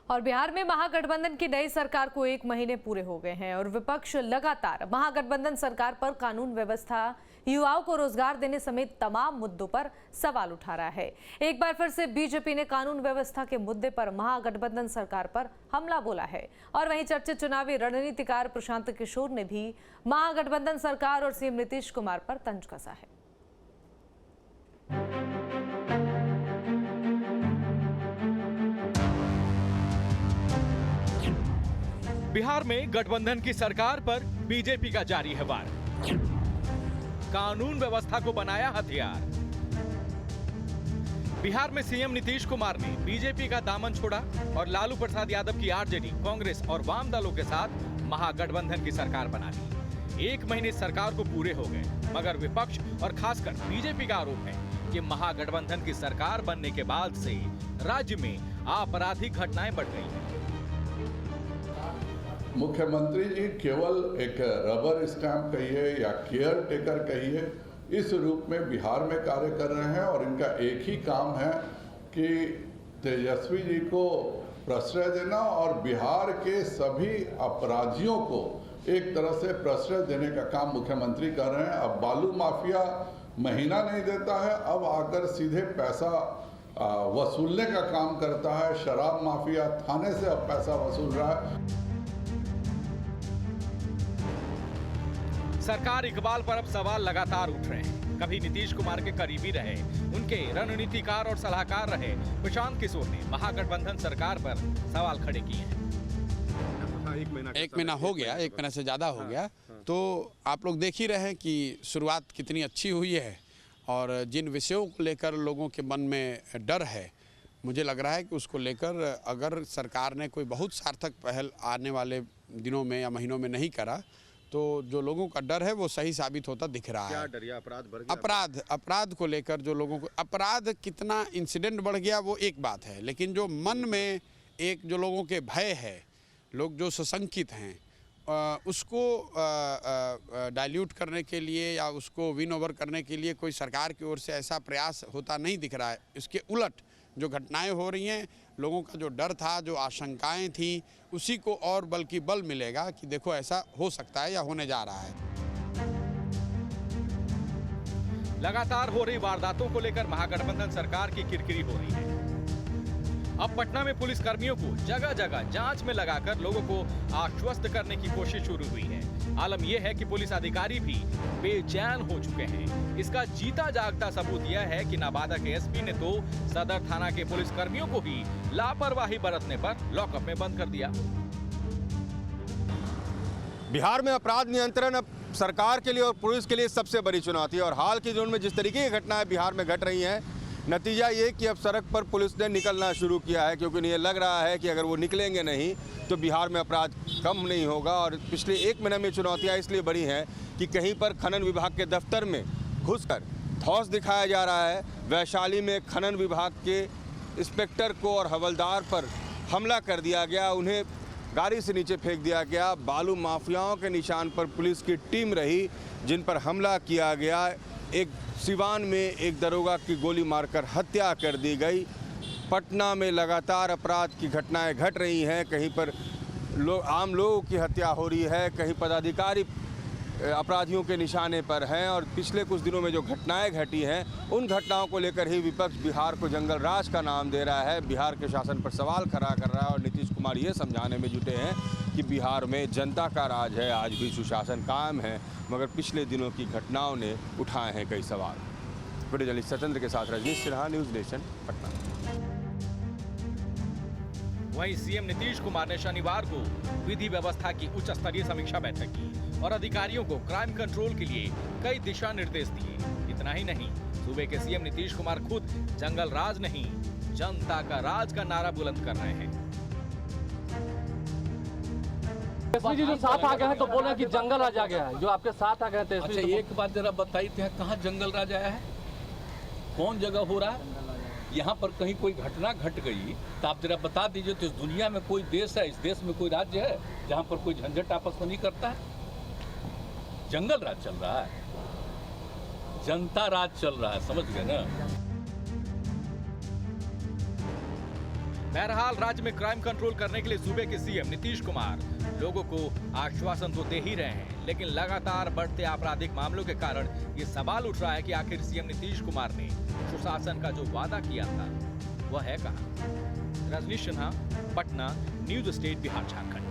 और बिहार में महागठबंधन की नई सरकार को 1 महीने पूरे हो गए हैं और विपक्ष लगातार महागठबंधन सरकार पर कानून व्यवस्था, युवाओं को रोजगार देने समेत तमाम मुद्दों पर सवाल उठा रहा है। एक बार फिर से बीजेपी ने कानून व्यवस्था के मुद्दे पर महागठबंधन सरकार पर हमला बोला है और वहीं चर्चित चुनावी रणनीतिकार प्रशांत किशोर ने भी महागठबंधन सरकार और सीएम नीतीश कुमार पर तंज कसा है। बिहार में गठबंधन की सरकार पर बीजेपी का जारी है वार। कानून व्यवस्था को बनाया हथियार। बिहार में सीएम नीतीश कुमार ने बीजेपी का दामन छोड़ा और लालू प्रसाद यादव की आरजेडी, कांग्रेस और वाम दलों के साथ महागठबंधन की सरकार बना ली। 1 महीने सरकार को पूरे हो गए, मगर विपक्ष और खासकर बीजेपी का आरोप है कि महागठबंधन की सरकार बनने के बाद से राज्य में आपराधिक घटनाएं बढ़ गई हैं। मुख्यमंत्री जी केवल एक रबर स्टैंप कहिए या केयर टेकर कहिए, इस रूप में बिहार में कार्य कर रहे हैं और इनका एक ही काम है कि तेजस्वी जी को प्रश्रय देना और बिहार के सभी अपराधियों को एक तरह से प्रश्रय देने का काम मुख्यमंत्री कर रहे हैं। अब बालू माफिया महीना नहीं देता है, अब आकर सीधे पैसा वसूलने का काम करता है। शराब माफिया थाने से अब पैसा वसूल रहा है। सरकार इकबाल पर अब सवाल लगातार उठ रहे हैं। कभी नीतीश कुमार के करीबी रहे, उनके रणनीतिकार और सलाहकार रहे प्रशांत किशोर ने महागठबंधन सरकार पर सवाल खड़े किए हैं। एक महीना हो गया, 1 महीना से ज़्यादा हो गया, तो आप लोग देख ही रहे हैं कि शुरुआत कितनी अच्छी हुई है और जिन विषयों को लेकर लोगों के मन में डर है, मुझे लग रहा है कि उसको लेकर अगर सरकार ने कोई बहुत सार्थक पहल आने वाले दिनों में या महीनों में नहीं करा तो जो लोगों का डर है वो सही साबित होता दिख रहा है। क्या डर? अपराध बढ़ गया? अपराध को लेकर जो लोगों को अपराध कितना इंसिडेंट बढ़ गया वो एक बात है, लेकिन जो मन में एक जो लोगों के भय है, लोग जो सशंकित हैं, उसको डाइल्यूट करने के लिए या उसको विन ओवर करने के लिए कोई सरकार की ओर से ऐसा प्रयास होता नहीं दिख रहा है। इसके उलट जो घटनाएं हो रही हैं, लोगों का जो डर था, जो आशंकाएं थी, उसी को और बल्कि बल मिलेगा कि देखो ऐसा हो सकता है या होने जा रहा है। लगातार हो रही वारदातों को लेकर महागठबंधन सरकार की किरकिरी हो रही है। अब पटना में पुलिस कर्मियों को जगह जगह जांच में लगाकर लोगों को आश्वस्त करने की कोशिश शुरू हुई है। आलम यह है कि पुलिस अधिकारी भी बेचैन हो चुके हैं। इसका जीता जागता सबूत यह है कि नाबादा के एसपी ने तो सदर थाना के पुलिस कर्मियों को ही लापरवाही बरतने पर लॉकअप में बंद कर दिया। बिहार में अपराध नियंत्रण अब सरकार के लिए और पुलिस के लिए सबसे बड़ी चुनौती है और हाल के दिनों में जिस तरीके की घटनाएं बिहार में घट रही हैं, नतीजा ये कि अब सड़क पर पुलिस ने निकलना शुरू किया है, क्योंकि ये लग रहा है कि अगर वो निकलेंगे नहीं तो बिहार में अपराध कम नहीं होगा। और पिछले 1 महीने में चुनौतियाँ इसलिए बढ़ी हैं कि कहीं पर खनन विभाग के दफ्तर में घुसकर धौंस दिखाया जा रहा है। वैशाली में खनन विभाग के इंस्पेक्टर को और हवलदार पर हमला कर दिया गया, उन्हें गाड़ी से नीचे फेंक दिया गया। बालू माफियाओं के निशान पर पुलिस की टीम रही जिन पर हमला किया गया। एक सिवान में एक दरोगा की गोली मारकर हत्या कर दी गई। पटना में लगातार अपराध की घटनाएं घट रही हैं, कहीं पर आम लोगों की हत्या हो रही है, कहीं पदाधिकारी अपराधियों के निशाने पर हैं। और पिछले कुछ दिनों में जो घटनाएं घटी हैं, उन घटनाओं को लेकर ही विपक्ष बिहार को जंगल राज का नाम दे रहा है, बिहार के शासन पर सवाल खड़ा कर रहा है और नीतीश कुमार ये समझाने में जुटे हैं कि बिहार में जनता का राज है, आज भी सुशासन कायम है। मगर पिछले दिनों की घटनाओं ने उठाए हैं कई सवाल। वीडियो जर्नलिस्ट सत्येंद्र के साथ रजनीश सिन्हा, न्यूज़ नेशन, पटना। वहीं सीएम नीतीश कुमार ने शनिवार को विधि व्यवस्था की उच्च स्तरीय समीक्षा बैठक की और अधिकारियों को क्राइम कंट्रोल के लिए कई दिशा निर्देश दिए। इतना ही नहीं, सूबे के सीएम नीतीश कुमार खुद जंगल राज नहीं, जनता का राज का नारा बुलंद कर रहे हैं। एसपी जी जो साथ आ गए हैं तो बोल रहे हैं कि जंगल राज आ गया है, जो आपके साथ आ गए थे। अच्छा, एक बात जरा बताइए थे, कहाँ जंगल राज आया है? कौन जगह हो रहा है? यहाँ पर कहीं कोई घटना घट गई तो आप जरा बता दीजिए। तो इस दुनिया में कोई देश है, इस देश में कोई राज्य है जहाँ पर कोई झंझट आपस में नहीं करता है? जंगल राज चल रहा है, जनता राज चल रहा है, समझ गए ना? बहरहाल राज्य में क्राइम कंट्रोल करने के लिए सूबे के सीएम नीतीश कुमार लोगों को आश्वासन तो दे ही रहे हैं, लेकिन लगातार बढ़ते आपराधिक मामलों के कारण ये सवाल उठ रहा है कि आखिर सीएम नीतीश कुमार ने सुशासन का जो वादा किया था वह है कहां। Rajneesh Sinha, Patna, News State, Bihar, Jharkhand.